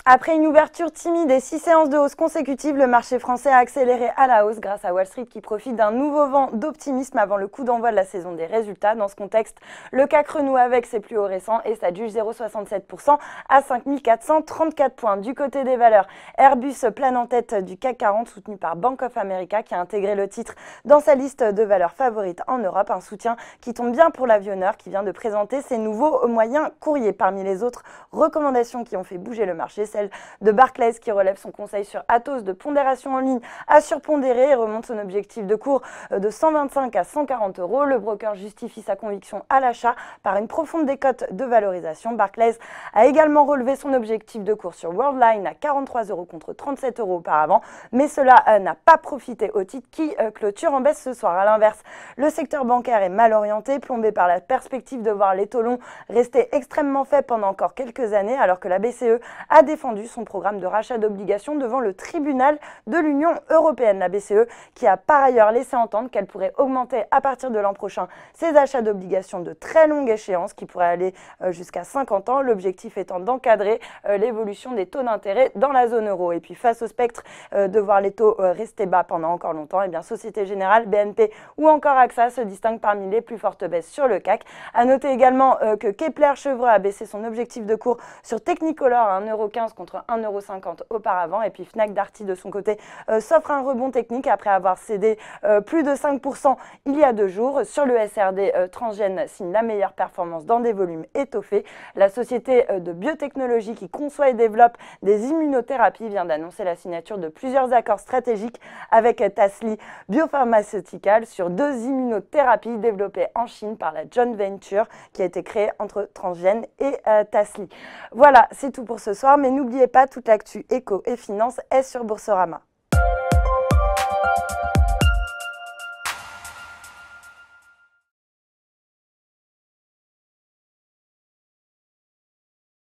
Après une ouverture timide et 6 séances de hausse consécutives, le marché français a accéléré à la hausse grâce à Wall Street qui profite d'un nouveau vent d'optimisme avant le coup d'envoi de la saison des résultats. Dans ce contexte, le CAC renoue avec ses plus hauts récents et s'adjuge 0,67% à 5 434 points. Du côté des valeurs, Airbus plane en tête du CAC 40 soutenu par Bank of America qui a intégré le titre dans sa liste de valeurs favorites en Europe. Un soutien qui tombe bien pour l'avionneur qui vient de présenter ses nouveaux moyens courriers. Parmi les autres recommandations qui ont fait bouger le marché, celle de Barclays qui relève son conseil sur Atos de pondération en ligne à surpondérer et remonte son objectif de cours de 125 à 140 euros. Le broker justifie sa conviction à l'achat par une profonde décote de valorisation. Barclays a également relevé son objectif de cours sur Worldline à 43 euros contre 37 euros auparavant, mais cela n'a pas profité au titre qui clôture en baisse ce soir. A l'inverse, le secteur bancaire est mal orienté, plombé par la perspective de voir les taux longs rester extrêmement faibles pendant encore quelques années, alors que la BCE a défendu son programme de rachat d'obligations devant le tribunal de l'Union européenne. La BCE qui a par ailleurs laissé entendre qu'elle pourrait augmenter à partir de l'an prochain ses achats d'obligations de très longue échéance qui pourraient aller jusqu'à 50 ans, l'objectif étant d'encadrer l'évolution des taux d'intérêt dans la zone euro. Et puis face au spectre de voir les taux rester bas pendant encore longtemps, eh bien Société Générale, BNP ou encore AXA se distinguent parmi les plus fortes baisses sur le CAC. A noter également que Kepler Chevreux a baissé son objectif de cours sur Technicolor à 1,15 € contre 1,50 € auparavant. Et puis Fnac Darty de son côté s'offre un rebond technique après avoir cédé plus de 5% il y a 2 jours. Sur le SRD, Transgène signe la meilleure performance dans des volumes étoffés. La société de biotechnologie qui conçoit et développe des immunothérapies vient d'annoncer la signature de plusieurs accords stratégiques avec Tasly Biopharmaceutical sur 2 immunothérapies développées en Chine par la joint venture qui a été créée entre Transgène et Tasly. Voilà, c'est tout pour ce soir, mais n'oubliez pas, toute l'actu éco et finance est sur Boursorama.